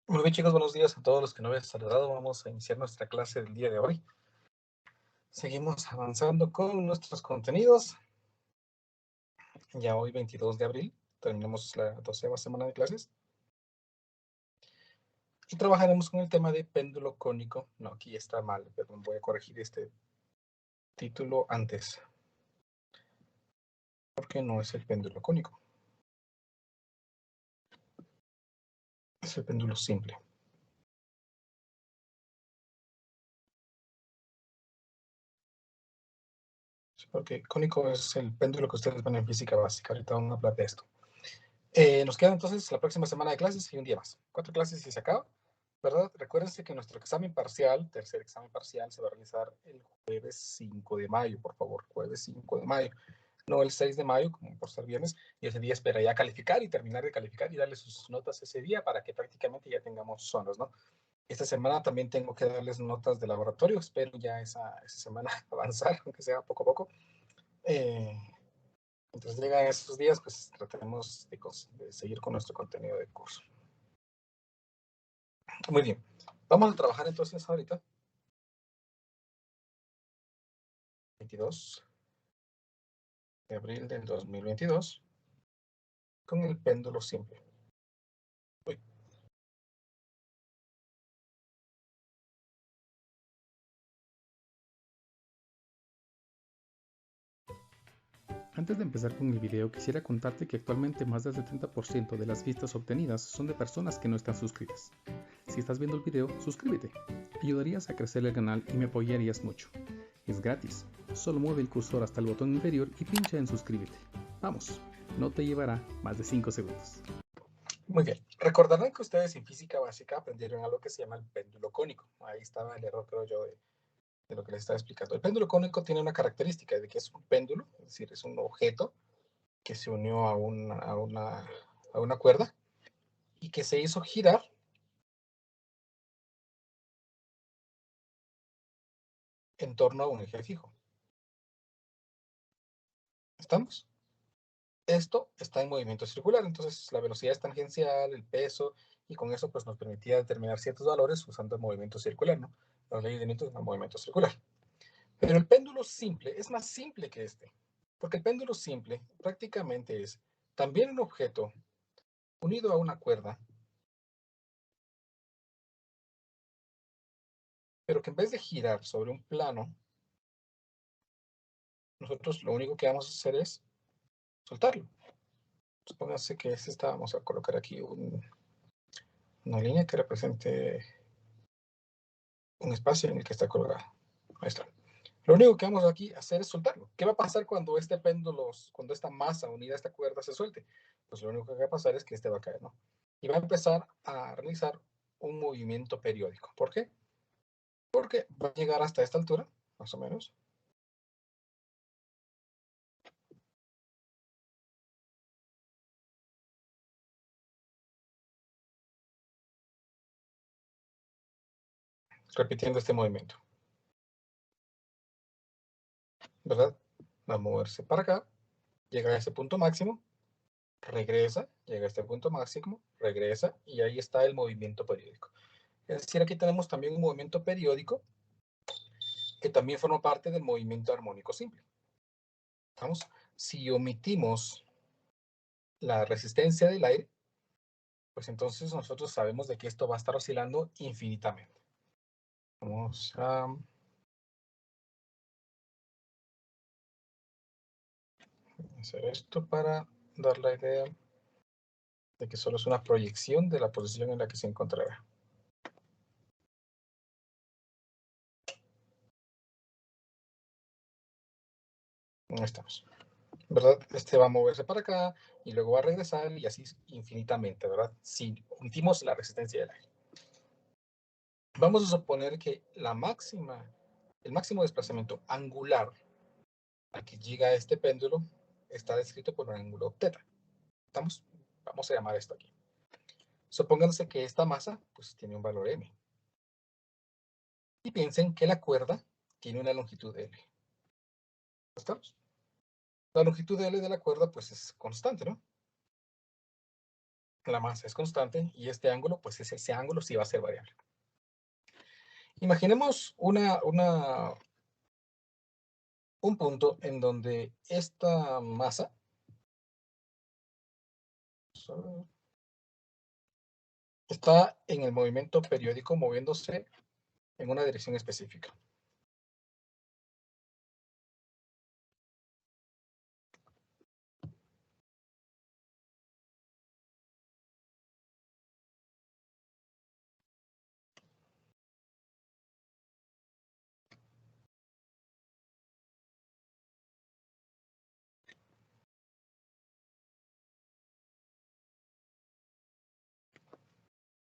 Muy bien, chicos, buenos días a todos los que no habéis saludado. Vamos a iniciar nuestra clase del día de hoy. Seguimos avanzando con nuestros contenidos. Ya hoy, 22 de abril, terminamos la 12ª semana de clases. Y trabajaremos con el tema de péndulo cónico. No, aquí está mal, perdón, voy a corregir este título antes. Porque no es el péndulo cónico. Es el péndulo simple. Porque cónico es el péndulo que ustedes ven en física básica. Ahorita vamos a hablar de esto. Nos queda entonces la próxima semana de clases y un día más. 4 clases y se acaba, ¿verdad? Recuérdense que nuestro examen parcial, tercer examen parcial, se va a realizar el jueves 5 de mayo, por favor, jueves 5 de mayo. No el 6 de mayo, como por ser viernes, y ese día espera ya calificar y terminar de calificar y darle sus notas ese día para que prácticamente ya tengamos zonas, ¿no? Esta semana también tengo que darles notas de laboratorio, espero ya esa semana avanzar, aunque sea poco a poco. Mientras llegan esos días, pues trataremos de seguir con nuestro contenido de curso. Muy bien. Vamos a trabajar entonces ahorita. 22 de abril del 2022 con el péndulo simple. Uy. Antes de empezar con el video, quisiera contarte que actualmente más del 70% de las vistas obtenidas son de personas que no están suscritas. Si estás viendo el video, suscríbete. Ayudarías a crecer el canal y me apoyarías mucho. Es gratis. Solo mueve el cursor hasta el botón inferior y pincha en suscríbete. Vamos, no te llevará más de 5 segundos. Muy bien. Recordarán que ustedes en física básica aprendieron algo que se llama el péndulo cónico. Ahí estaba el error, creo yo, de lo que les estaba explicando. El péndulo cónico tiene una característica de que es un péndulo, es decir, es un objeto que se unió a una cuerda y que se hizo girar en torno a un eje fijo. ¿Estamos? Esto está en movimiento circular, entonces la velocidad es tangencial, el peso, y con eso pues nos permitía determinar ciertos valores usando el movimiento circular, ¿no? La ley de Newton es el movimiento circular. Pero el péndulo simple es más simple que este, porque el péndulo simple prácticamente es también un objeto unido a una cuerda, pero que en vez de girar sobre un plano, nosotros lo único que vamos a hacer es soltarlo. Supóngase que vamos a colocar aquí una línea que represente un espacio en el que está colgado. Ahí está. Lo único que vamos aquí a hacer es soltarlo. ¿Qué va a pasar cuando este péndulo, cuando esta masa unida a esta cuerda se suelte? Pues lo único que va a pasar es que este va a caer, ¿no? Y va a empezar a realizar un movimiento periódico. ¿Por qué? Porque va a llegar hasta esta altura, más o menos. Repitiendo este movimiento. ¿Verdad? Va a moverse para acá, llega a ese punto máximo, regresa, llega a este punto máximo, regresa, y ahí está el movimiento periódico. Es decir, aquí tenemos también un movimiento periódico que también forma parte del movimiento armónico simple. ¿Estamos? Si omitimos la resistencia del aire, pues entonces nosotros sabemos de que esto va a estar oscilando infinitamente. Vamos a hacer esto para dar la idea de que solo es una proyección de la posición en la que se encontrará. Ahí estamos. ¿Verdad? Este va a moverse para acá y luego va a regresar y así infinitamente, ¿verdad? Si omitimos la resistencia del aire. Vamos a suponer que el máximo desplazamiento angular al que llega este péndulo está descrito por un ángulo teta. ¿Estamos? Vamos a llamar esto aquí. Supónganse que esta masa pues tiene un valor m. Y piensen que la cuerda tiene una longitud L. ¿Estamos? La longitud L de la cuerda pues es constante, ¿no? la masa es constante y este ángulo, pues ese ángulo sí va a ser variable. Imaginemos un punto en donde esta masa está en el movimiento periódico moviéndose en una dirección específica.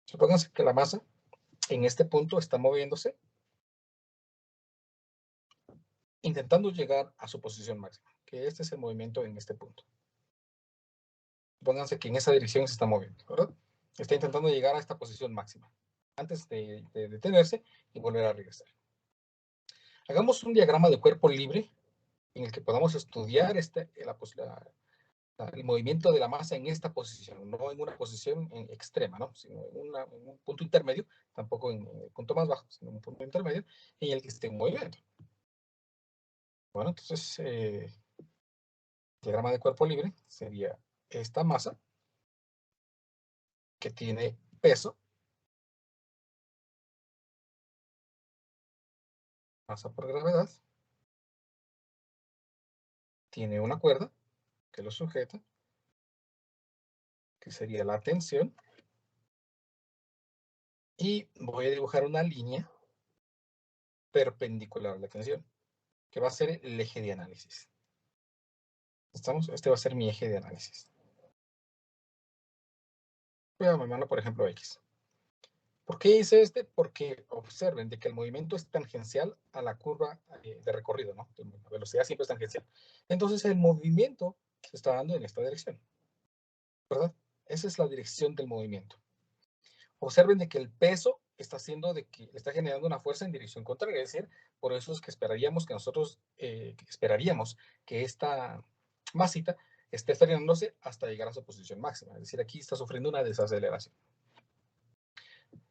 Supónganse que la masa en este punto está moviéndose, intentando llegar a su posición máxima, que este es el movimiento en este punto. Supónganse que en esa dirección se está moviendo, ¿verdad? Está intentando llegar a esta posición máxima, antes de detenerse y volver a regresar. Hagamos un diagrama de cuerpo libre en el que podamos estudiar el movimiento de la masa en esta posición, no en una posición extrema, ¿no? Sino en un punto intermedio, tampoco en el punto más bajo, sino en un punto intermedio en el que esté en movimiento. Bueno, entonces, diagrama de cuerpo libre sería esta masa que tiene peso, masa por gravedad, tiene una cuerda que lo sujeta, que sería la tensión, y voy a dibujar una línea perpendicular a la tensión, que va a ser el eje de análisis. ¿Estamos? Este va a ser mi eje de análisis. Voy a llamarlo, por ejemplo, X. ¿Por qué hice este? Porque observen de que el movimiento es tangencial a la curva de recorrido, ¿no? La velocidad siempre es tangencial. Entonces el movimiento se está dando en esta dirección, ¿verdad? Esa es la dirección del movimiento. Observen de que el peso está haciendo de que está generando una fuerza en dirección contraria, es decir, por eso es que esperaríamos que nosotros que esta masita esté frenándose hasta llegar a su posición máxima, es decir, aquí está sufriendo una desaceleración.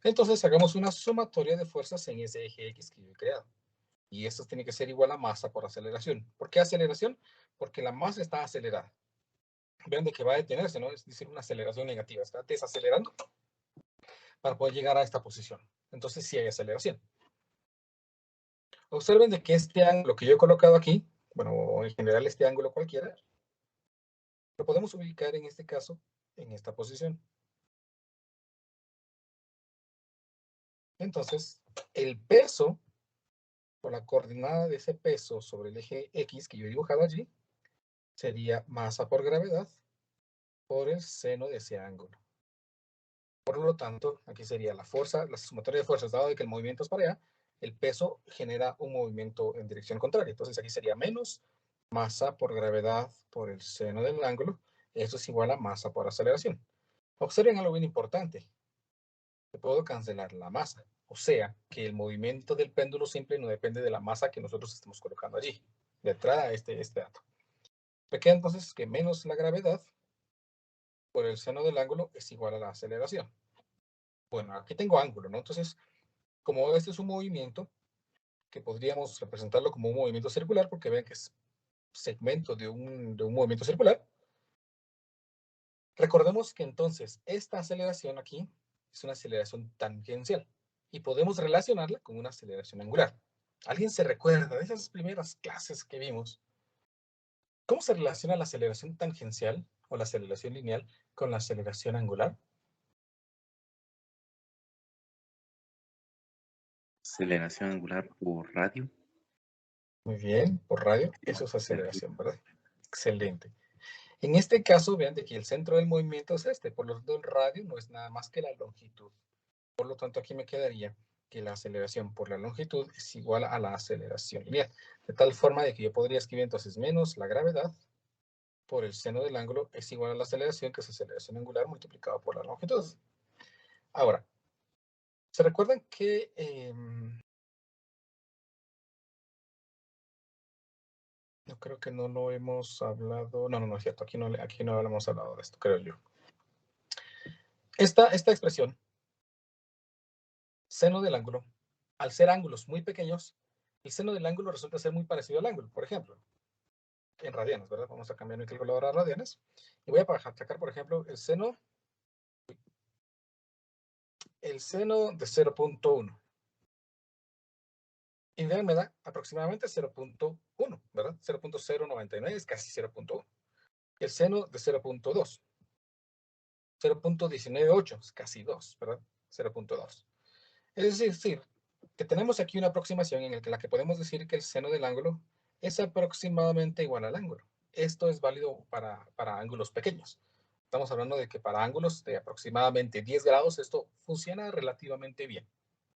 Entonces hagamos una sumatoria de fuerzas en ese eje X que yo he creado. Y esto tiene que ser igual a masa por aceleración. ¿Por qué aceleración? Porque la masa está acelerada. Vean de que va a detenerse, ¿no? Es decir, una aceleración negativa. Está desacelerando para poder llegar a esta posición. Entonces sí hay aceleración. Observen de que este ángulo que yo he colocado aquí, bueno, en general este ángulo cualquiera, lo podemos ubicar en este caso en esta posición. Entonces, el peso, o la coordenada de ese peso sobre el eje X que yo he dibujado allí, sería masa por gravedad por el seno de ese ángulo. Por lo tanto, aquí sería la fuerza, la sumatoria de fuerzas, dado de que el movimiento es para allá, el peso genera un movimiento en dirección contraria. Entonces aquí sería menos masa por gravedad por el seno del ángulo. Eso es igual a masa por aceleración. Observen algo bien importante. Puedo cancelar la masa. O sea, que el movimiento del péndulo simple no depende de la masa que nosotros estemos colocando allí. De entrada, este dato. Me queda entonces que menos la gravedad por el seno del ángulo es igual a la aceleración. Bueno, aquí tengo ángulo, ¿no? Entonces, como este es un movimiento, que podríamos representarlo como un movimiento circular, porque vean que es segmento de un movimiento circular. Recordemos que entonces esta aceleración aquí es una aceleración tangencial y podemos relacionarla con una aceleración angular. ¿Alguien se recuerda de esas primeras clases que vimos? ¿Cómo se relaciona la aceleración tangencial o la aceleración lineal con la aceleración angular? Aceleración angular por radio. Muy bien, por radio, eso es aceleración, ¿verdad? Excelente. En este caso, vean de que el centro del movimiento es este, por lo tanto el radio no es nada más que la longitud. Por lo tanto, aquí me quedaría que la aceleración por la longitud es igual a la aceleración lineal. De tal forma de que yo podría escribir entonces menos la gravedad por el seno del ángulo es igual a la aceleración, que es aceleración angular multiplicado por la longitud. Ahora, ¿se recuerdan que yo creo que no lo hemos hablado? No es cierto, aquí no hemos hablado de esto, creo yo. Esta expresión, seno del ángulo, al ser ángulos muy pequeños, el seno del ángulo resulta ser muy parecido al ángulo. Por ejemplo, en radianes, ¿verdad? Vamos a cambiar mi calculadora a radianes. Y voy a sacar, por ejemplo, el seno de 0.1. Y me da aproximadamente 0.1, ¿verdad? 0.099 es casi 0.1. El seno de 0.2. 0.198 es casi 2, ¿verdad? 0.2. Es decir, que tenemos aquí una aproximación en la que podemos decir que el seno del ángulo es aproximadamente igual al ángulo. Esto es válido para ángulos pequeños. Estamos hablando de que para ángulos de aproximadamente 10 grados esto funciona relativamente bien,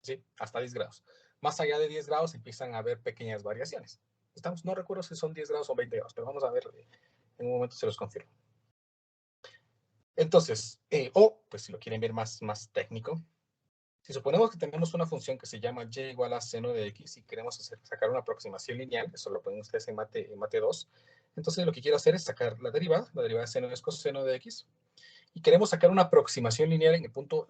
¿sí? Hasta 10 grados. Más allá de 10 grados empiezan a haber pequeñas variaciones. No recuerdo si son 10 grados o 20 grados, pero vamos a ver, en un momento se los confirmo. Entonces, pues si lo quieren ver más técnico, si suponemos que tenemos una función que se llama y igual a seno de x y queremos sacar una aproximación lineal, eso lo pueden ustedes en mate 2, entonces lo que quiero hacer es sacar la derivada de seno es coseno de x, y queremos sacar una aproximación lineal en puntos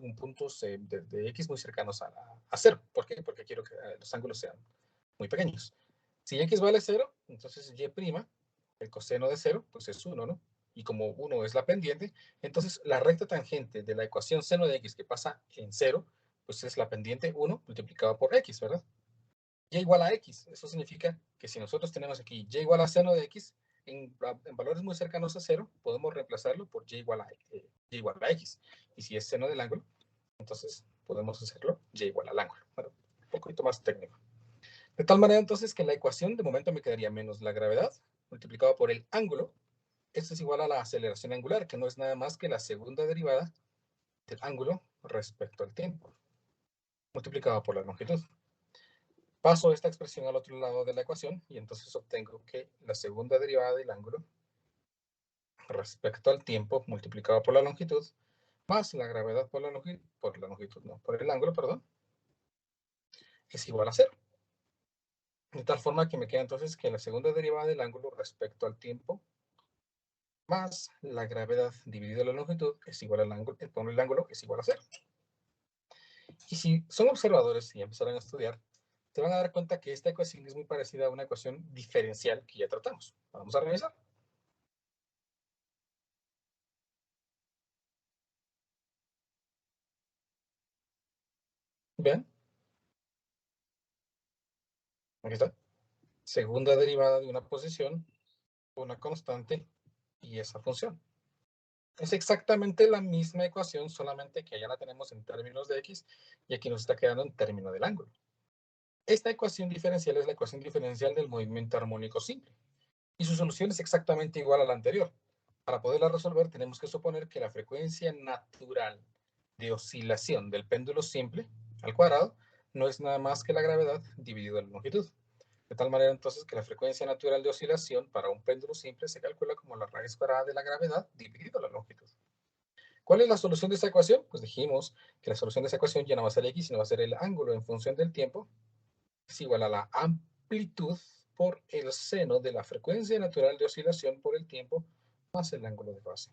de x muy cercanos a 0. ¿Por qué? Porque quiero que los ángulos sean muy pequeños. Si x vale 0, entonces y', el coseno de 0, pues es 1, ¿no? Y como 1 es la pendiente, entonces la recta tangente de la ecuación seno de x que pasa en 0, pues es la pendiente 1 multiplicado por x, ¿verdad? Y igual a x. Eso significa que si nosotros tenemos aquí y igual a seno de x, en valores muy cercanos a 0, podemos reemplazarlo por y igual a x. Y si es seno del ángulo, entonces podemos hacerlo y igual al ángulo. Bueno, un poquito más técnico. De tal manera entonces que la ecuación de momento me quedaría menos la gravedad multiplicado por el ángulo. Esto es igual a la aceleración angular, que no es nada más que la segunda derivada del ángulo respecto al tiempo, multiplicado por la longitud. Paso esta expresión al otro lado de la ecuación y entonces obtengo que la segunda derivada del ángulo respecto al tiempo multiplicado por la longitud más la gravedad por el ángulo, perdón, es igual a 0. De tal forma que me queda entonces que la segunda derivada del ángulo respecto al tiempo más la gravedad dividido la longitud es igual al ángulo, el ángulo es igual a 0. Y si son observadores y empezaron a estudiar, te van a dar cuenta que esta ecuación es muy parecida a una ecuación diferencial que ya tratamos. Vamos a revisar. Vean. Aquí está. Segunda derivada de una posición, una constante y esa función. Es exactamente la misma ecuación, solamente que allá la tenemos en términos de x y aquí nos está quedando en términos del ángulo. Esta ecuación diferencial es la ecuación diferencial del movimiento armónico simple y su solución es exactamente igual a la anterior. Para poderla resolver tenemos que suponer que la frecuencia natural de oscilación del péndulo simple al cuadrado no es nada más que la gravedad dividido la longitud. De tal manera entonces que la frecuencia natural de oscilación para un péndulo simple se calcula como la raíz cuadrada de la gravedad dividido la longitud. ¿Cuál es la solución de esta ecuación? Pues dijimos que la solución de esta ecuación ya no va a ser x, sino va a ser el ángulo en función del tiempo, es igual a la amplitud por el seno de la frecuencia natural de oscilación por el tiempo más el ángulo de fase.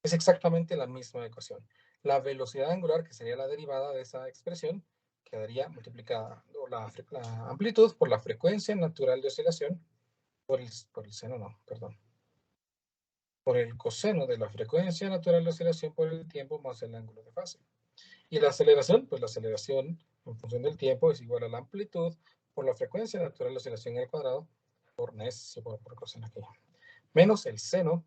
Es exactamente la misma ecuación. La velocidad angular, que sería la derivada de esa expresión, quedaría multiplicada la amplitud por la frecuencia natural de oscilación por el seno, no, perdón. Por el coseno de la frecuencia natural de oscilación por el tiempo más el ángulo de fase. Y la aceleración, pues la aceleración en función del tiempo es igual a la amplitud por la frecuencia natural de oscilación al cuadrado por coseno aquí, menos el seno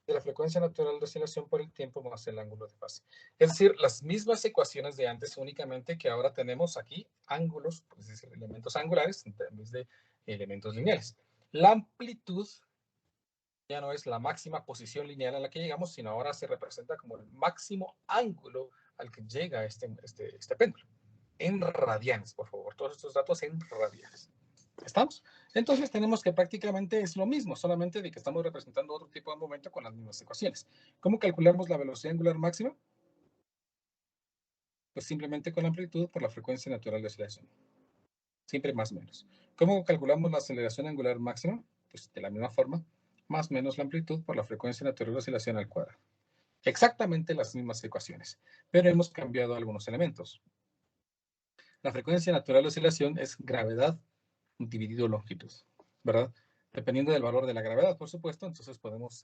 de la frecuencia natural de oscilación por el tiempo más el ángulo de fase. Es decir, las mismas ecuaciones de antes, únicamente que ahora tenemos aquí ángulos, es decir, elementos angulares en vez de elementos lineales. La amplitud ya no es la máxima posición lineal a la que llegamos, sino ahora se representa como el máximo ángulo al que llega este péndulo. En radianes, por favor. Todos estos datos en radianes. ¿Estamos? Entonces tenemos que prácticamente es lo mismo, solamente de que estamos representando otro tipo de momento con las mismas ecuaciones. ¿Cómo calculamos la velocidad angular máxima? Pues simplemente con la amplitud por la frecuencia natural de oscilación. Siempre más o menos. ¿Cómo calculamos la aceleración angular máxima? Pues de la misma forma, más o menos la amplitud por la frecuencia natural de oscilación al cuadrado. Exactamente las mismas ecuaciones, pero hemos cambiado algunos elementos. La frecuencia natural de oscilación es gravedad dividido longitud, ¿verdad? Dependiendo del valor de la gravedad, por supuesto, entonces podemos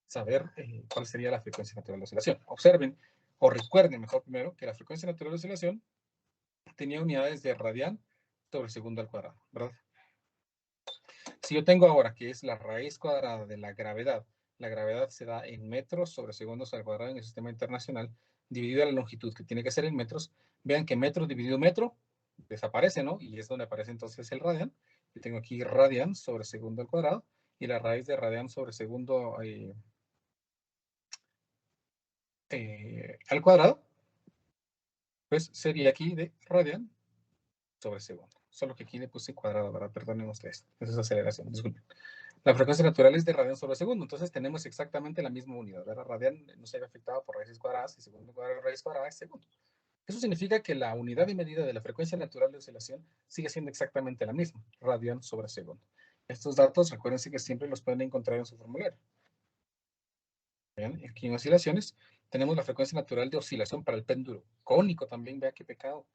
saber cuál sería la frecuencia natural de oscilación. Observen, o recuerden mejor primero, que la frecuencia natural de oscilación tenía unidades de radian sobre segundo al cuadrado, ¿verdad? Si yo tengo ahora que es la raíz cuadrada de la gravedad se da en metros sobre segundos al cuadrado en el sistema internacional, dividido a la longitud, que tiene que ser en metros. Vean que metro dividido metro desaparece, ¿no? Y es donde aparece entonces el radian. Yo tengo aquí radian sobre segundo al cuadrado, y la raíz de radian sobre segundo al cuadrado, pues sería aquí de radian sobre segundo. Solo que aquí le puse cuadrado, ¿verdad? Perdonen ustedes. Esa es aceleración, disculpen. La frecuencia natural es de radian sobre segundo, entonces tenemos exactamente la misma unidad, ¿verdad? Radian no se ve afectado por raíces cuadradas y segundo cuadrado raíz cuadrada es segundo. Eso significa que la unidad de medida de la frecuencia natural de oscilación sigue siendo exactamente la misma, radian sobre segundo. Estos datos, recuérdense que siempre los pueden encontrar en su formulario. Vean, aquí en oscilaciones tenemos la frecuencia natural de oscilación para el péndulo cónico también. Vea qué pecado.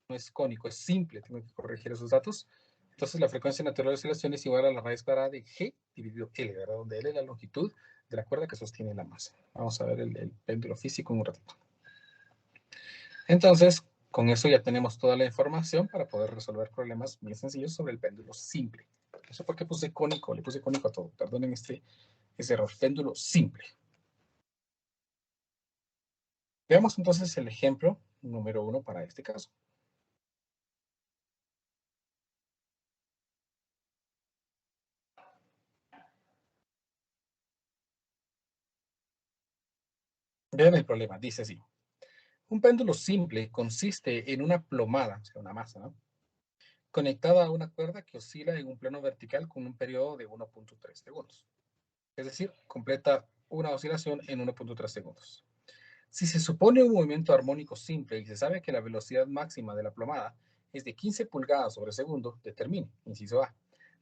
No es cónico, es simple. Tengo que corregir esos datos. Entonces la frecuencia natural de oscilación es igual a la raíz cuadrada de G dividido L, ¿verdad? Donde L es la longitud de la cuerda que sostiene la masa. Vamos a ver el péndulo físico en un ratito. Entonces, con eso ya tenemos toda la información para poder resolver problemas muy sencillos sobre el péndulo simple. No sé por qué puse cónico, le puse cónico a todo. Perdonen ese error. Péndulo simple. Veamos entonces el ejemplo número 1 para este caso. Vean el problema, dice así. Un péndulo simple consiste en una plomada, o sea, una masa, ¿no? Conectada a una cuerda que oscila en un plano vertical con un periodo de 1.3 segundos. Es decir, completa una oscilación en 1.3 segundos. Si se supone un movimiento armónico simple y se sabe que la velocidad máxima de la plomada es de 15 pulgadas sobre segundo, determine, inciso A,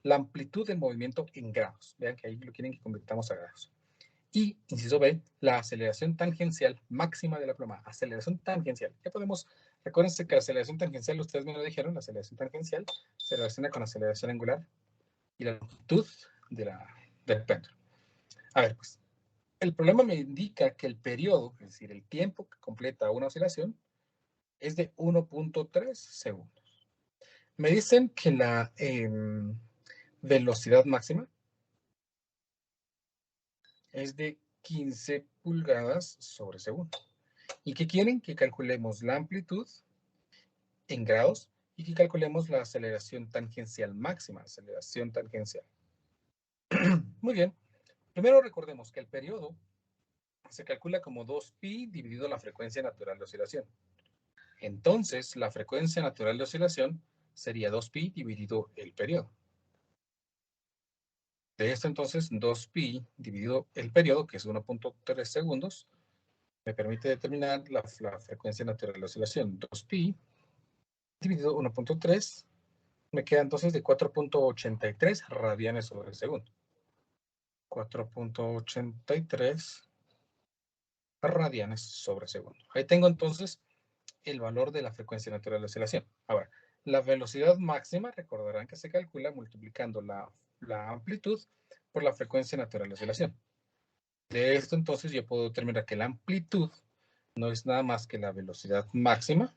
la amplitud del movimiento en grados. Vean que ahí lo quieren que convirtamos a grados. Y, inciso B, la aceleración tangencial máxima de la plomada. Aceleración tangencial. Ya podemos, recuérdense que la aceleración tangencial, ustedes me lo dijeron, la aceleración tangencial se relaciona con la aceleración angular y la longitud del péndulo. A ver, pues, el problema me indica que el periodo, es decir, el tiempo que completa una oscilación, es de 1.3 segundos. Me dicen que la velocidad máxima es de 15 pulgadas sobre segundo. ¿Y qué quieren? Que calculemos la amplitud en grados y que calculemos la aceleración tangencial máxima, aceleración tangencial. Muy bien. Primero recordemos que el periodo se calcula como 2pi dividido la frecuencia natural de oscilación. Entonces, la frecuencia natural de oscilación sería 2pi dividido el periodo. De esto entonces, 2pi dividido el periodo, que es 1.3 segundos, me permite determinar la frecuencia natural de oscilación. 2pi dividido 1.3 me queda entonces de 4.83 radianes sobre segundo. 4.83 radianes sobre segundo. Ahí tengo entonces el valor de la frecuencia natural de oscilación. Ahora, la velocidad máxima, recordarán que se calcula multiplicando la amplitud por la frecuencia natural de oscilación. De esto entonces yo puedo determinar que la amplitud no es nada más que la velocidad máxima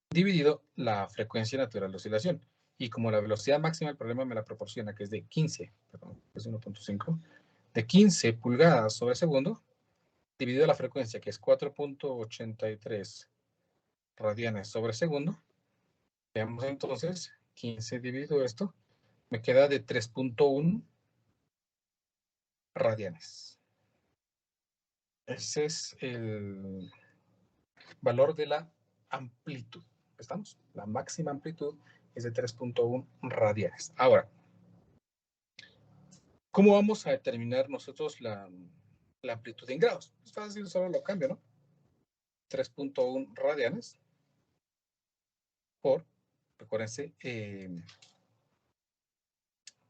dividido la frecuencia natural de oscilación. Y como la velocidad máxima el problema me la proporciona, que es de 15, perdón, es 1.5, de 15 pulgadas sobre segundo, dividido la frecuencia, que es 4.83 radianes sobre segundo. Veamos entonces, 15 dividido esto, me queda de 3.1 radianes. Ese es el valor de la amplitud. ¿Estamos? La máxima amplitud es de 3.1 radianes. Ahora, ¿cómo vamos a determinar nosotros la amplitud en grados? Es fácil, solo lo cambio, ¿no? 3.1 radianes por, recuérdense,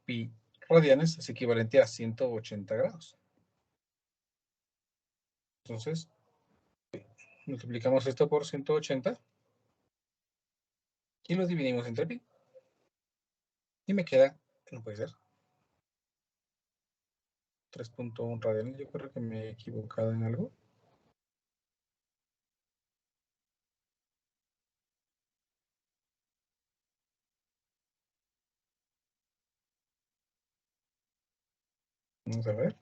pi radianes es equivalente a 180 grados. Entonces, multiplicamos esto por 180 y lo dividimos entre pi. Y me queda, no puede ser, 3.1 radianes. Yo creo que me he equivocado en algo. Vamos a ver.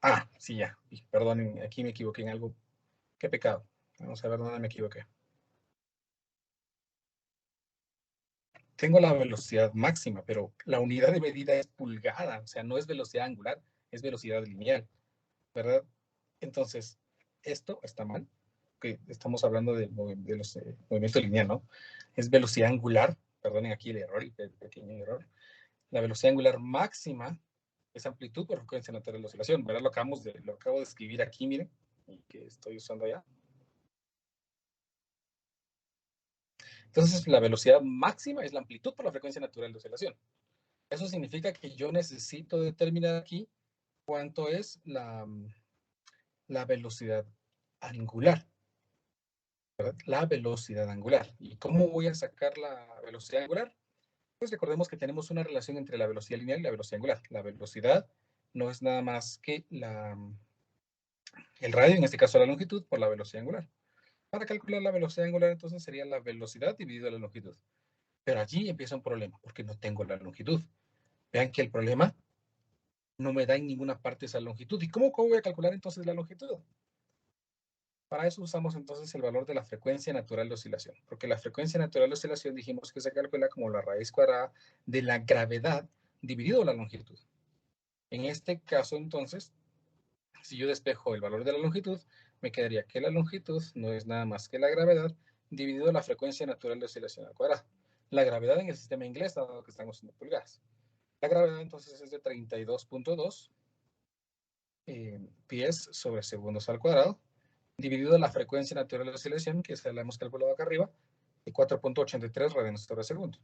Ah, sí, ya. Perdonen, aquí me equivoqué en algo. Qué pecado. Vamos a ver dónde me equivoqué. Tengo la velocidad máxima, pero la unidad de medida es pulgada, o sea, no es velocidad angular, es velocidad lineal, ¿verdad? Entonces, esto está mal, que estamos hablando de los movimiento lineal, ¿no? Es velocidad angular, perdonen aquí el error, el pequeño error. La velocidad angular máxima es amplitud por frecuencia natural de oscilación, ¿verdad? Lo acabo de escribir aquí, miren, y que estoy usando allá. Entonces, la velocidad máxima es la amplitud por la frecuencia natural de oscilación. Eso significa que yo necesito determinar aquí cuánto es la velocidad angular, ¿verdad? La velocidad angular. ¿Y cómo voy a sacar la velocidad angular? Pues recordemos que tenemos una relación entre la velocidad lineal y la velocidad angular. La velocidad no es nada más que el radio, en este caso la longitud, por la velocidad angular. Para calcular la velocidad angular, entonces sería la velocidad dividida la longitud. Pero allí empieza un problema, porque no tengo la longitud. Vean que el problema no me da en ninguna parte esa longitud. ¿Y cómo voy a calcular entonces la longitud? Para eso usamos entonces el valor de la frecuencia natural de oscilación, porque la frecuencia natural de oscilación dijimos que se calcula como la raíz cuadrada de la gravedad dividido la longitud. En este caso entonces, si yo despejo el valor de la longitud, me quedaría que la longitud no es nada más que la gravedad dividido la frecuencia natural de oscilación al cuadrado. La gravedad en el sistema inglés, dado que estamos en pulgadas. La gravedad entonces es de 32.2 pies sobre segundos al cuadrado, dividido la frecuencia natural de oscilación, que la hemos calculado acá arriba, de 4.83 radianes sobre segundo.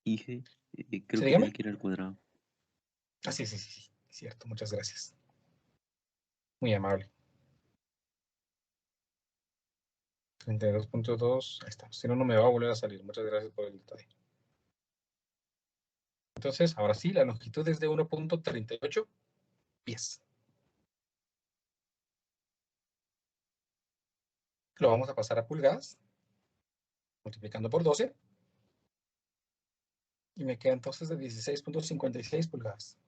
Dije, ¿Sí, creo que dígame? tenía que ir al cuadrado. Ah, sí, sí, sí, cierto, muchas gracias. Muy amable. 32.2, ahí está. Si no, no me va a volver a salir. Muchas gracias por el detalle. Entonces, ahora sí, la longitud es de 1.38 pies. Lo vamos a pasar a pulgadas, multiplicando por 12. Y me queda entonces de 16.56 pulgadas.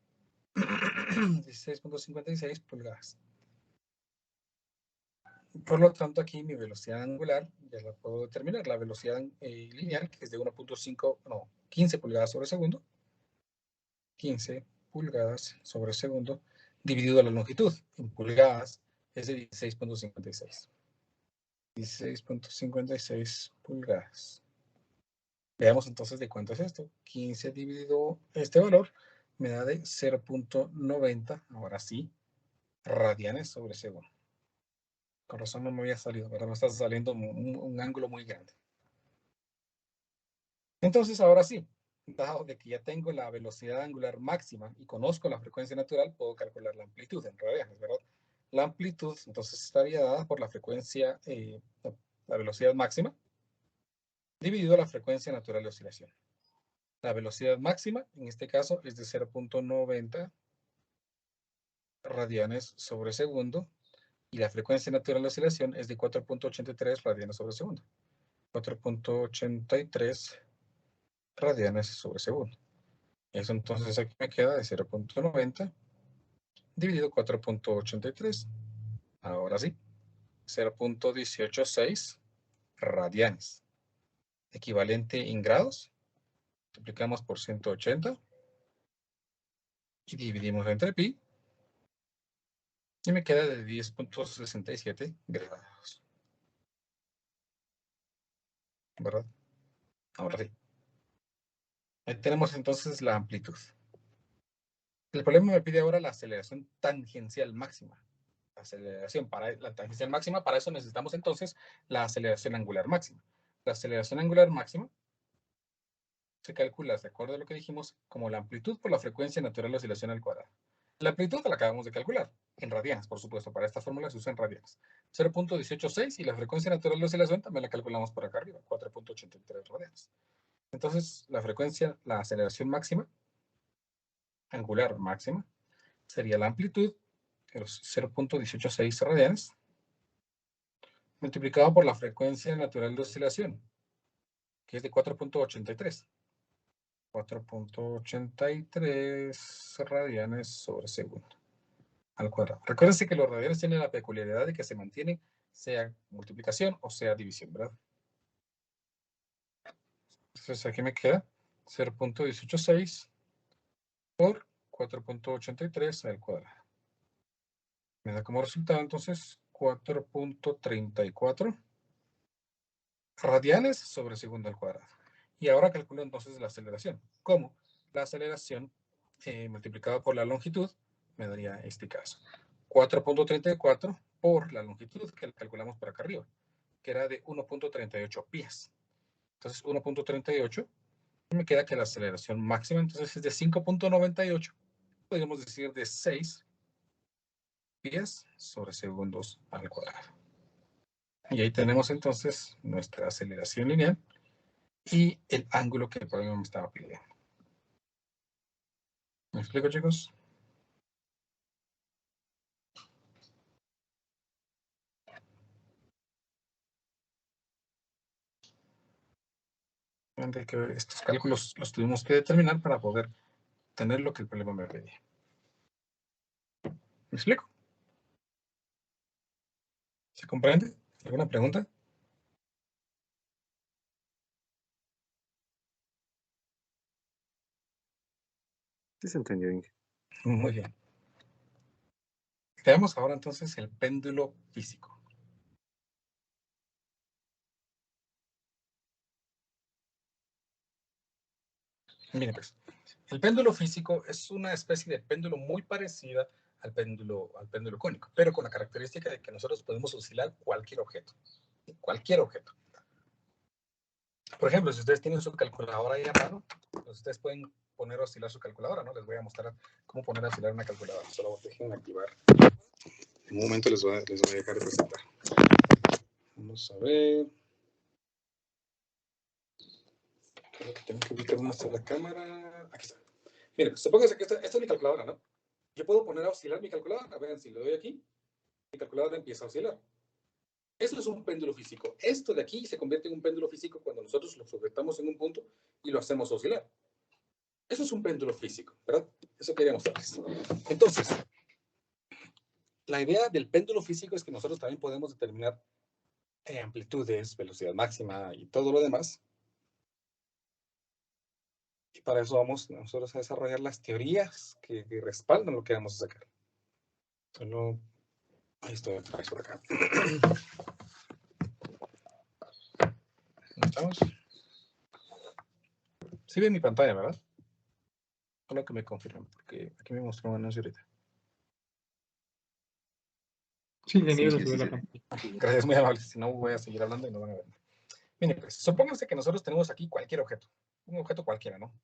16.56 pulgadas. Por lo tanto, aquí mi velocidad angular ya la puedo determinar. La velocidad lineal, que es de 1.5, no, 15 pulgadas sobre segundo. 15 pulgadas sobre segundo, dividido la longitud en pulgadas, es de 16.56. 16.56 pulgadas. Veamos entonces de cuánto es esto. 15 dividido este valor me da de 0.90, ahora sí, radianes sobre segundo. Con razón no me había salido, ¿verdad? Me está saliendo un ángulo muy grande. Entonces, ahora sí, dado de que ya tengo la velocidad angular máxima y conozco la frecuencia natural, puedo calcular la amplitud en radianes, ¿verdad? La amplitud, entonces, estaría dada por la frecuencia, la velocidad máxima, dividido la frecuencia natural de oscilación. La velocidad máxima, en este caso, es de 0.90 radianes sobre segundo, y la frecuencia natural de oscilación es de 4.83 radianes sobre segundo. 4.83 radianes sobre segundo. Eso entonces aquí me queda de 0.90 dividido 4.83. Ahora sí, 0.186 radianes. Equivalente en grados. Multiplicamos por 180 y dividimos entre pi. Y me queda de 10.67 grados. ¿Verdad? Ahora sí. Ahí tenemos entonces la amplitud. El problema me pide ahora la aceleración tangencial máxima. La aceleración para la tangencial máxima, para eso necesitamos entonces la aceleración angular máxima. La aceleración angular máxima se calcula, de acuerdo a lo que dijimos, como la amplitud por la frecuencia natural de oscilación al cuadrado. La amplitud la acabamos de calcular, en radianes, por supuesto. Para esta fórmula se usa en radianes. 0.186 y la frecuencia natural de oscilación también la calculamos por acá arriba, 4.83 radianes. Entonces, la frecuencia, la aceleración máxima, angular máxima, sería la amplitud, los 0.186 radianes, multiplicado por la frecuencia natural de oscilación, que es de 4.83. 4.83 radianes sobre segundo al cuadrado. Recuérdense que los radianes tienen la peculiaridad de que se mantienen sea multiplicación o sea división, ¿verdad? Entonces aquí me queda 0.186 por 4.83 al cuadrado. Me da como resultado entonces 4.34 radianes sobre segundo al cuadrado. Y ahora calculo entonces la aceleración. ¿Cómo? La aceleración multiplicada por la longitud me daría este caso. 4.34 por la longitud que calculamos por acá arriba, que era de 1.38 pies. Entonces 1.38, me queda que la aceleración máxima entonces es de 5.98, podríamos decir de 6 pies sobre segundos al cuadrado. Y ahí tenemos entonces nuestra aceleración lineal y el ángulo que el problema me estaba pidiendo. ¿Me explico, chicos? Que estos cálculos los tuvimos que determinar para poder tener lo que el problema me pedía. ¿Me explico? ¿Se comprende? ¿Alguna pregunta? Sí se entendió, Inge. Muy bien. Veamos ahora entonces el péndulo físico. Miren pues, el péndulo físico es una especie de péndulo muy parecida al péndulo cónico, pero con la característica de que nosotros podemos oscilar cualquier objeto. Cualquier objeto. Por ejemplo, si ustedes tienen su calculadora ahí a mano, pues ustedes pueden poner a oscilar su calculadora, ¿no? Les voy a mostrar cómo poner a oscilar una calculadora. Solo dejen activar. En un momento les voy a dejar de presentar. Vamos a ver. Creo que tengo que ubicar una sola cámara. Aquí está. Miren, supónganse que esta es mi calculadora, ¿no? Yo puedo poner a oscilar mi calculadora. Vean, si le doy aquí, mi calculadora empieza a oscilar. Eso es un péndulo físico. Esto de aquí se convierte en un péndulo físico cuando nosotros lo sujetamos en un punto y lo hacemos oscilar. Eso es un péndulo físico, ¿verdad? Eso quería mostrarles. Entonces, la idea del péndulo físico es que nosotros también podemos determinar amplitudes, velocidad máxima y todo lo demás. Y para eso vamos nosotros a desarrollar las teorías que respaldan lo que vamos a sacar. Solo... Ahí estoy otra vez por acá. ¿Estamos? Sí ven mi pantalla, ¿verdad? Solo que me confirmen, porque aquí me mostró un anuncio ahorita. Sí, ingeniero, se ve la pantalla. Gracias, muy amable. Si no, voy a seguir hablando y no van a ver. Miren, pues, supónganse que nosotros tenemos aquí cualquier objeto. Un objeto cualquiera, ¿no?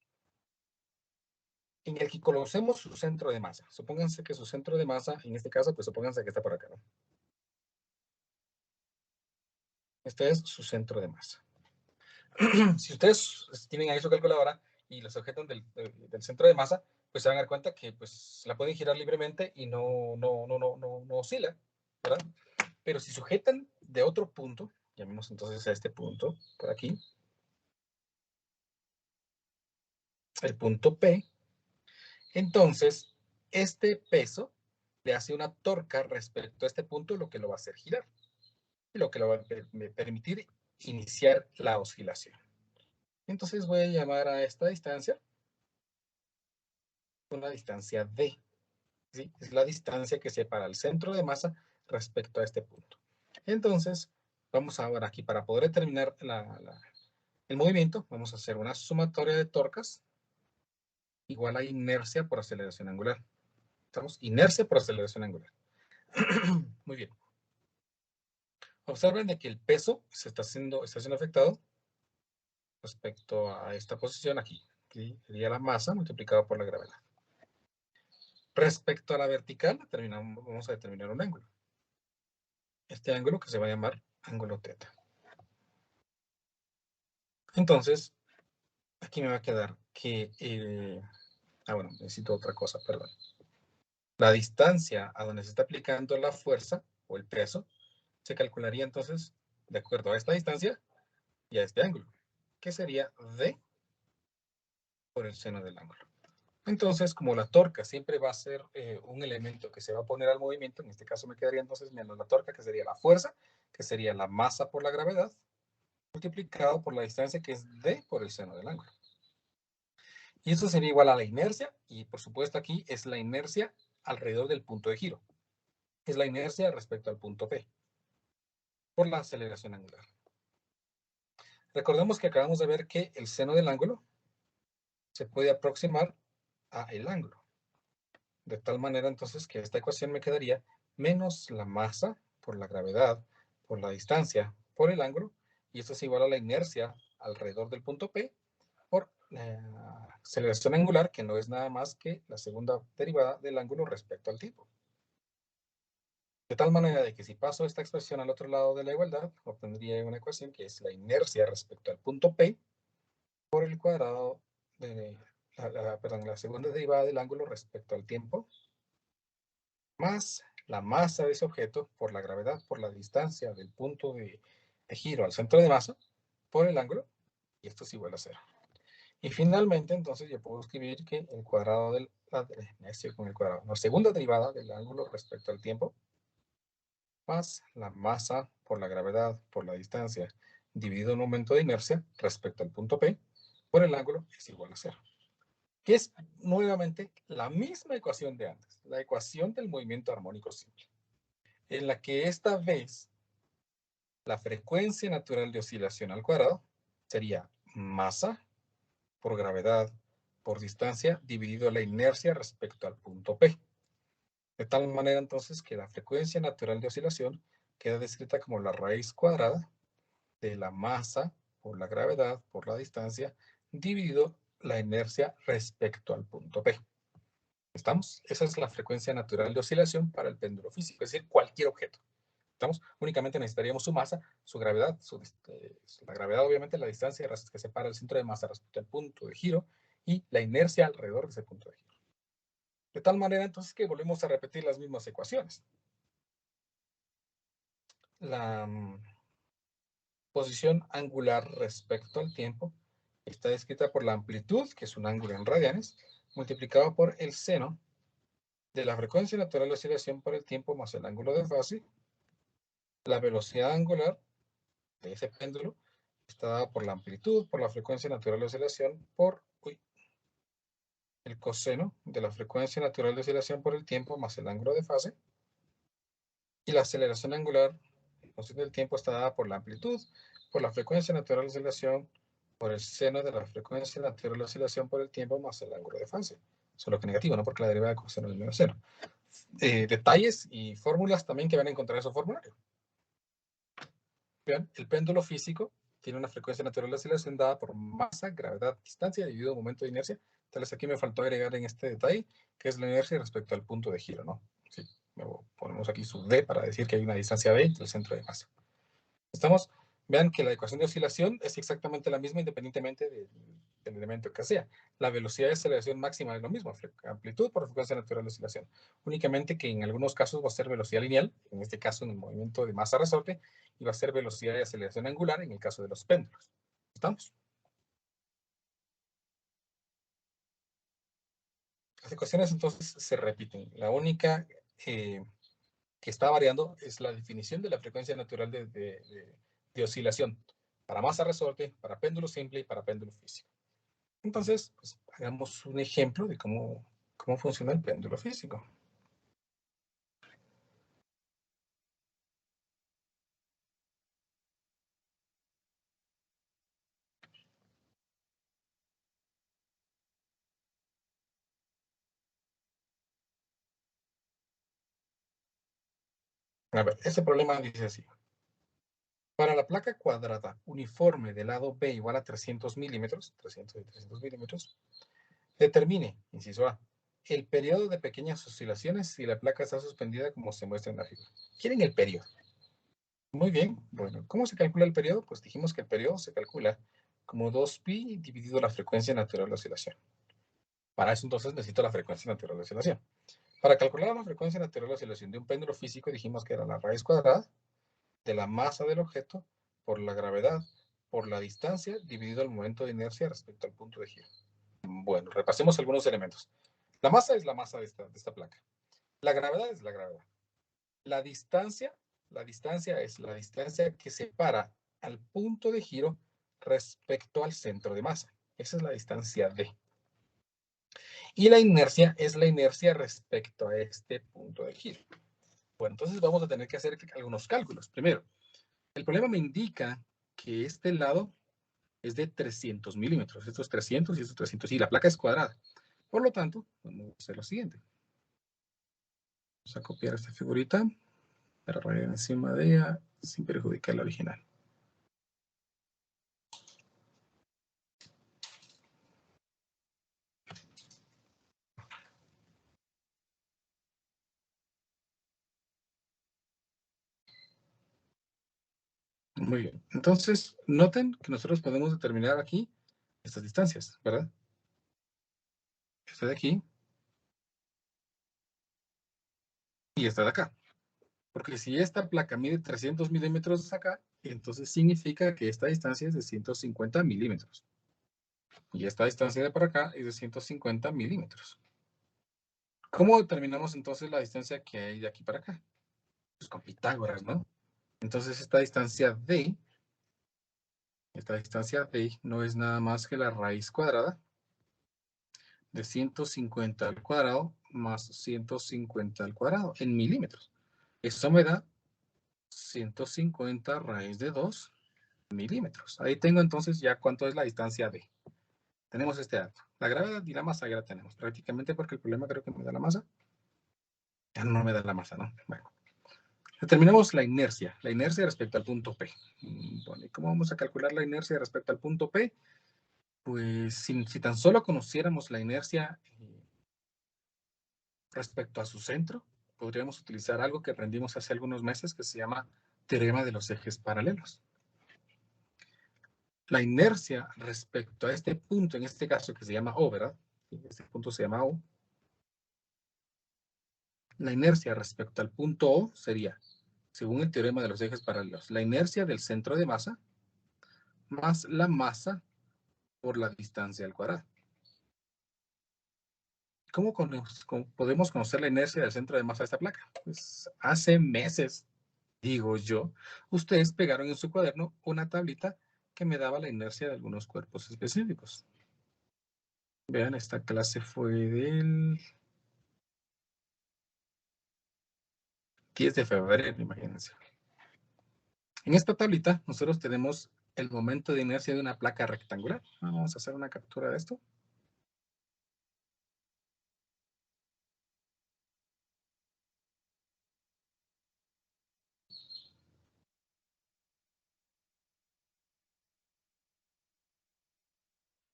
En el que conocemos su centro de masa. Supónganse que su centro de masa, en este caso, pues supónganse que está por acá, ¿no? Este es su centro de masa. Si ustedes tienen ahí su calculadora y la sujetan del centro de masa, pues se van a dar cuenta que pues la pueden girar libremente y no oscila, ¿verdad? Pero si sujetan de otro punto, llamemos entonces a este punto, por aquí, el punto P, entonces este peso le hace una torca respecto a este punto, lo que lo va a hacer girar y lo que lo va a permitir iniciar la oscilación. Entonces voy a llamar a esta distancia una distancia D. ¿Sí? Es la distancia que separa el centro de masa respecto a este punto. Entonces, vamos ahora aquí, para poder determinar el movimiento, vamos a hacer una sumatoria de torcas igual a inercia por aceleración angular. ¿Estamos? Inercia por aceleración angular. Muy bien. Observen de que el peso está siendo afectado respecto a esta posición aquí. Aquí sería la masa multiplicada por la gravedad. Respecto a la vertical, vamos a determinar un ángulo. Este ángulo que se va a llamar ángulo teta. Entonces, aquí me va a quedar que... bueno, necesito otra cosa, perdón. La distancia a donde se está aplicando la fuerza o el peso se calcularía entonces de acuerdo a esta distancia y a este ángulo, que sería D por el seno del ángulo. Entonces, como la torca siempre va a ser un elemento que se va a poner al movimiento, en este caso me quedaría entonces menos la torca, que sería la fuerza, que sería la masa por la gravedad, multiplicado por la distancia, que es D por el seno del ángulo. Y eso sería igual a la inercia, y por supuesto aquí es la inercia alrededor del punto de giro. Es la inercia respecto al punto P, por la aceleración angular. Recordemos que acabamos de ver que el seno del ángulo se puede aproximar a el ángulo. De tal manera entonces que esta ecuación me quedaría menos la masa por la gravedad, por la distancia, por el ángulo, y esto es igual a la inercia alrededor del punto P por la aceleración angular, que no es nada más que la segunda derivada del ángulo respecto al tiempo. De tal manera de que si paso esta expresión al otro lado de la igualdad, obtendría una ecuación que es la inercia respecto al punto P por el cuadrado de la segunda derivada del ángulo respecto al tiempo, más la masa de ese objeto por la gravedad, por la distancia del punto de giro al centro de masa, por el ángulo, y esto es igual a 0. Y finalmente, entonces, yo puedo escribir que el cuadrado la segunda derivada del ángulo respecto al tiempo, más la masa por la gravedad, por la distancia, dividido en un momento de inercia respecto al punto P, por el ángulo, es igual a 0. Que es nuevamente la misma ecuación de antes, la ecuación del movimiento armónico simple, en la que esta vez la frecuencia natural de oscilación al cuadrado sería masa por gravedad por distancia dividido la inercia respecto al punto P. De tal manera entonces que la frecuencia natural de oscilación queda descrita como la raíz cuadrada de la masa por la gravedad por la distancia dividido la inercia respecto al punto P. ¿Estamos? Esa es la frecuencia natural de oscilación para el péndulo físico, es decir, cualquier objeto. ¿Estamos? Únicamente necesitaríamos su masa, su gravedad, la gravedad obviamente la distancia que separa el centro de masa respecto al punto de giro y la inercia alrededor de ese punto de giro. De tal manera entonces que volvemos a repetir las mismas ecuaciones. La posición angular respecto al tiempo está descrita por la amplitud, que es un ángulo en radianes, multiplicado por el seno de la frecuencia natural de oscilación por el tiempo más el ángulo de fase. La velocidad angular de ese péndulo está dada por la amplitud, por la frecuencia natural de oscilación, por el coseno de la frecuencia natural de oscilación por el tiempo más el ángulo de fase. Y la aceleración angular en función del tiempo está dada por la amplitud, por la frecuencia natural de oscilación, por el seno de la frecuencia natural de oscilación por el tiempo más el ángulo de fase. Solo que negativo, ¿no? Porque la derivada de coseno es menos 0. Detalles y fórmulas también que van a encontrar en su formulario. Vean, el péndulo físico tiene una frecuencia natural de oscilación dada por masa, gravedad, distancia dividido momento de inercia. Entonces aquí me faltó agregar en este detalle que es la inercia respecto al punto de giro, ¿no? Sí, ponemos aquí su D para decir que hay una distancia D entre el centro de masa. ¿Estamos? Vean que la ecuación de oscilación es exactamente la misma independientemente del elemento que sea. La velocidad de aceleración máxima es lo mismo, amplitud por frecuencia natural de oscilación. Únicamente que en algunos casos va a ser velocidad lineal, en este caso en el movimiento de masa-resorte, y va a ser velocidad de aceleración angular en el caso de los péndulos. ¿Estamos? Las ecuaciones entonces se repiten. La única que está variando es la definición de la frecuencia natural de oscilación para masa-resorte, para péndulo simple y para péndulo físico. Entonces, pues, hagamos un ejemplo de cómo funciona el péndulo físico. A ver, ese problema dice así. Para la placa cuadrada uniforme del lado B igual a 300 milímetros, 300 y 300 milímetros, determine, inciso A, el periodo de pequeñas oscilaciones si la placa está suspendida como se muestra en la figura. ¿Quieren el periodo? Muy bien. Bueno, ¿cómo se calcula el periodo? Pues dijimos que el periodo se calcula como 2pi dividido la frecuencia natural de oscilación. Para eso entonces necesito la frecuencia natural de oscilación. Para calcular la frecuencia natural de oscilación de un péndulo físico dijimos que era la raíz cuadrada de la masa del objeto por la gravedad por la distancia dividido el momento de inercia respecto al punto de giro. Bueno, repasemos algunos elementos. La masa es la masa de esta placa. La gravedad es la gravedad. La distancia es la distancia que separa al punto de giro respecto al centro de masa. Esa es la distancia D. Y la inercia es la inercia respecto a este punto de giro. Bueno, entonces vamos a tener que hacer algunos cálculos. Primero, el problema me indica que este lado es de 300 milímetros. Estos 300 y estos 300. Y la placa es cuadrada. Por lo tanto, vamos a hacer lo siguiente. Vamos a copiar esta figurita para rayar encima de ella sin perjudicar la original. Muy bien. Entonces, noten que nosotros podemos determinar aquí estas distancias, ¿verdad? Esta de aquí y esta de acá. Porque si esta placa mide 300 milímetros acá, entonces significa que esta distancia es de 150 milímetros. Y esta distancia de por acá es de 150 milímetros. ¿Cómo determinamos entonces la distancia que hay de aquí para acá? Pues con Pitágoras, ¿no? Entonces esta distancia D no es nada más que la raíz cuadrada de 150 al cuadrado más 150 al cuadrado en milímetros. Eso me da 150 raíz de 2 milímetros. Ahí tengo entonces ya cuánto es la distancia D. Tenemos este dato. La gravedad y la masa ya la tenemos prácticamente porque el problema creo que me da la masa. Ya no me da la masa, ¿no? Bueno. Determinamos la inercia respecto al punto P. Bueno, ¿y cómo vamos a calcular la inercia respecto al punto P? Pues si tan solo conociéramos la inercia respecto a su centro, podríamos utilizar algo que aprendimos hace algunos meses que se llama teorema de los ejes paralelos. La inercia respecto a este punto, en este caso que se llama O, ¿verdad? Este punto se llama O. La inercia respecto al punto O sería, según el teorema de los ejes paralelos, la inercia del centro de masa más la masa por la distancia al cuadrado. ¿Cómo podemos conocer la inercia del centro de masa de esta placa? Pues hace meses, digo yo, ustedes pegaron en su cuaderno una tablita que me daba la inercia de algunos cuerpos específicos. Vean, esta clase fue del 10 de febrero, imagínense. En esta tablita nosotros tenemos el momento de inercia de una placa rectangular. Vamos a hacer una captura de esto.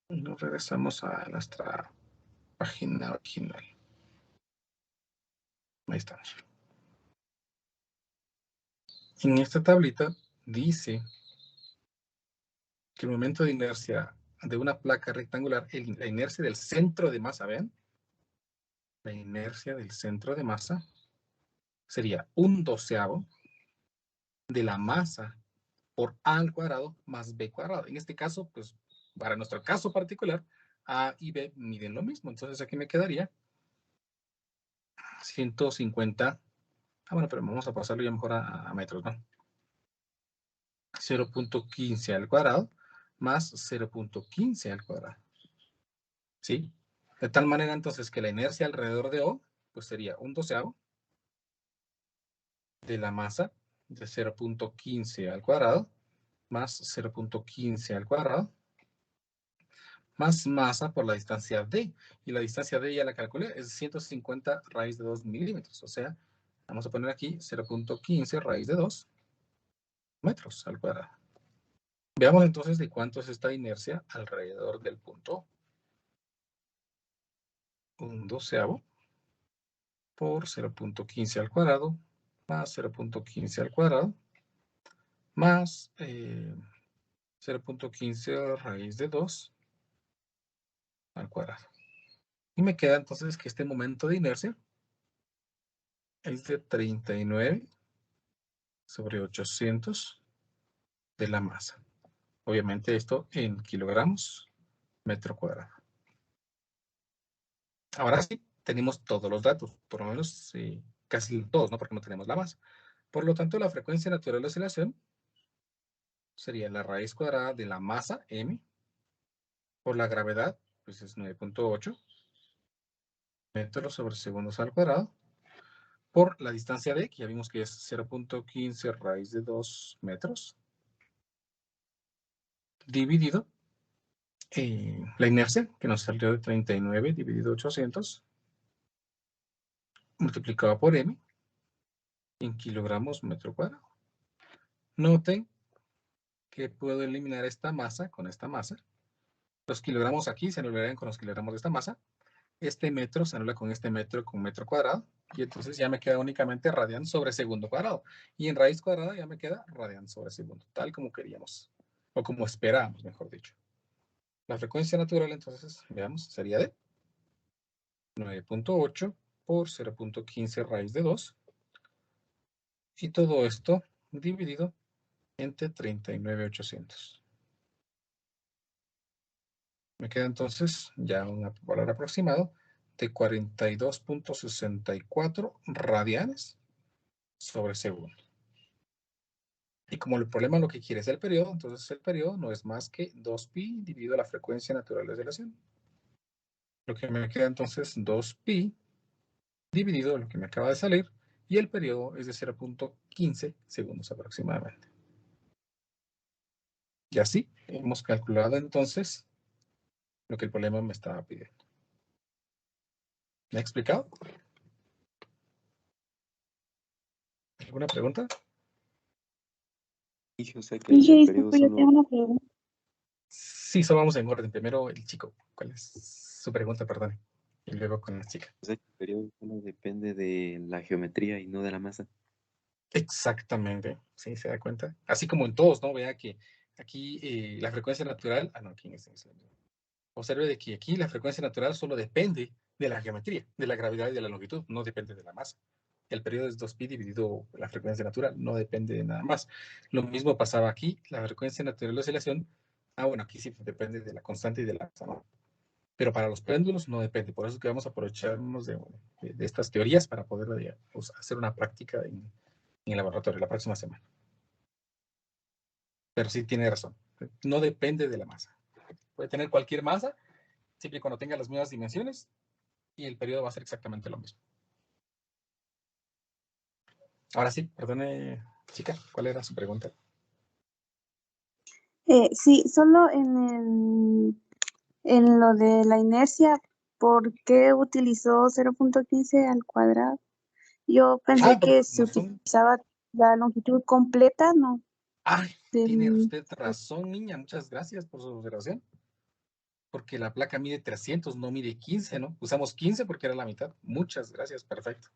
Y nos regresamos a nuestra página original. Ahí estamos. En esta tablita dice que el momento de inercia de una placa rectangular, la inercia del centro de masa, ¿ven? La inercia del centro de masa sería 1/12 de la masa por A al cuadrado más B cuadrado. En este caso, pues, para nuestro caso particular, A y B miden lo mismo. Entonces aquí me quedaría 150. Bueno, pero vamos a pasarlo ya mejor a metros, ¿no? 0.15 al cuadrado más 0.15 al cuadrado. ¿Sí? De tal manera entonces que la inercia alrededor de O pues sería 1/12 de la masa de 0.15 al cuadrado más 0.15 al cuadrado más masa por la distancia D. Y la distancia D ya la calculé, es 150 raíz de 2 milímetros. O sea, Vamos a poner aquí 0.15 raíz de 2 metros al cuadrado. Veamos entonces de cuánto es esta inercia alrededor del punto. Un doceavo por 0.15 al cuadrado más 0.15 al cuadrado más 0.15 raíz de 2 al cuadrado. Y me queda entonces que este momento de inercia es de 39 sobre 800 de la masa. Obviamente esto en kilogramos metro cuadrado. Ahora sí, tenemos todos los datos, por lo menos casi todos, ¿no? Porque no tenemos la masa. Por lo tanto, la frecuencia natural de oscilación sería la raíz cuadrada de la masa, m, por la gravedad, pues es 9.8 metros sobre segundos al cuadrado, por la distancia d, que ya vimos que es 0.15 raíz de 2 metros, dividido la inercia, que nos salió de 39 dividido 800, multiplicado por m, en kilogramos metro cuadrado. Noten que puedo eliminar esta masa con esta masa. Los kilogramos aquí se anularían con los kilogramos de esta masa. Este metro se anula con este metro con metro cuadrado. Y entonces ya me queda únicamente radian sobre segundo cuadrado. Y en raíz cuadrada ya me queda radian sobre segundo, tal como queríamos. O como esperábamos, mejor dicho. La frecuencia natural, entonces, veamos, sería de 9.8 por 0.15 raíz de 2. Y todo esto dividido entre 39.800. Me queda entonces ya un valor aproximado de 42.64 radianes sobre segundo. Y como el problema lo que quiere es el periodo, entonces el periodo no es más que 2pi dividido la frecuencia natural de oscilación. Lo que me queda entonces 2pi dividido lo que me acaba de salir, y el periodo es de 0.15 segundos aproximadamente. Y así hemos calculado entonces lo que el problema me estaba pidiendo. ¿Me ha explicado? ¿Alguna pregunta? Dije, o sea que el periodo Disculpe, yo solo, tengo una pregunta. Sí, solo vamos en orden. Primero el chico. ¿Cuál es su pregunta? Perdón. Y luego con la chica. o sea que el periodo solo depende de la geometría y no de la masa. Exactamente. Sí, se da cuenta. Así como en todos, ¿no? Vea que aquí la frecuencia natural... Ah, no, aquí en este. Observe de que aquí la frecuencia natural solo depende de la geometría, de la gravedad y de la longitud. No depende de la masa. El periodo es 2pi dividido la frecuencia natural. No depende de nada más. Lo mismo pasaba aquí. La frecuencia natural de oscilación... Ah, bueno, aquí sí depende de la constante y de la masa, ¿no? Pero para los péndulos no depende. Por eso es que vamos a aprovecharnos de estas teorías para poder hacer una práctica en el laboratorio la próxima semana. Pero sí tiene razón. No depende de la masa. Puede tener cualquier masa, siempre y cuando tenga las mismas dimensiones, y el periodo va a ser exactamente lo mismo. Ahora sí, perdone, chica, ¿cuál era su pregunta? Sí, solo en lo de la inercia, ¿por qué utilizó 0.15 al cuadrado? Yo pensé Porque que se no son... utilizaba la longitud completa, ¿no? Ay, tiene Del, usted razón, niña. Muchas gracias por su observación. Porque la placa mide 300, no mide 15, ¿no? Usamos 15 porque era la mitad. Muchas gracias, perfecto.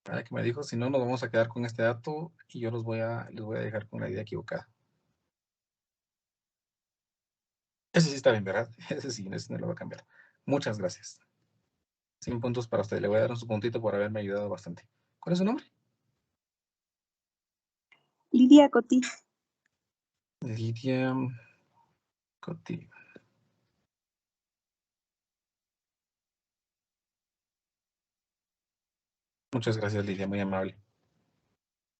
Para que me dijo, si no, nos vamos a quedar con este dato y yo les voy a dejar con la idea equivocada. Ese sí está bien, ¿verdad? Ese no lo va a cambiar. Muchas gracias. 100 puntos para usted. Le voy a dar un puntito por haberme ayudado bastante. ¿Cuál es su nombre? Lidia Coti. Lidia Coti. Muchas gracias, Lidia, muy amable.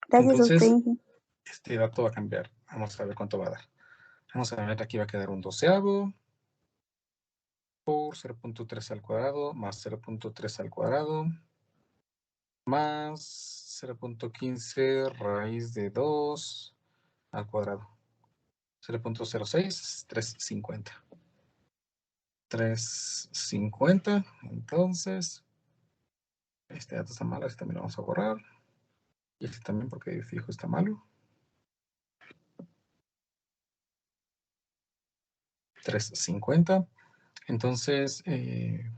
Gracias a usted, Entonces, Inge. este dato va a cambiar. Vamos a ver cuánto va a dar. Vamos a ver, aquí va a quedar un doceavo por 0.3 al cuadrado más 0.3 al cuadrado más 0.15 raíz de 2 al cuadrado. 0.06, 350. 350, entonces, este dato está mal, este también lo vamos a borrar. Y este también porque fijo está malo. 350. Entonces, el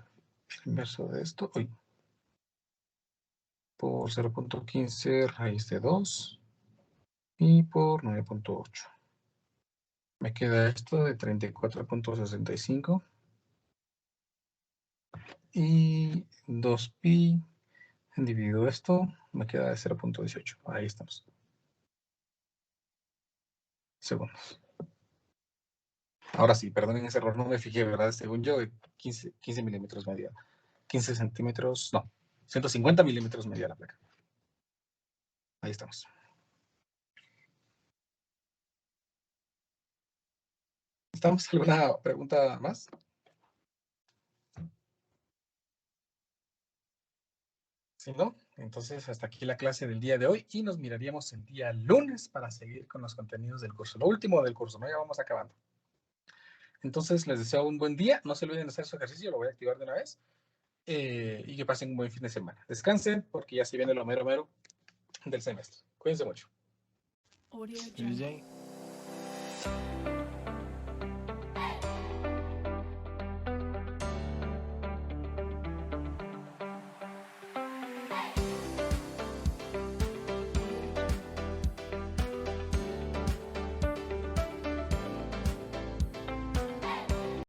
inverso de esto, por 0.15 raíz de 2 y por 9.8. Me queda esto de 34.65 y 2pi dividido esto, me queda de 0.18. Ahí estamos. Segundos. Ahora sí, perdonen ese error, no me fijé, ¿verdad? Según yo, 15 milímetros media. 15 centímetros, no, 150 milímetros media la placa. Ahí estamos. ¿Estamos? ¿Alguna pregunta más? Si no, entonces hasta aquí la clase del día de hoy y nos miraríamos el día lunes para seguir con los contenidos del curso. Lo último del curso, ¿no? Ya vamos acabando. Entonces les deseo un buen día. No se olviden de hacer su ejercicio, lo voy a activar de una vez. Y que pasen un buen fin de semana. Descansen porque ya se viene lo mero del semestre. Cuídense mucho. Audio Jungle.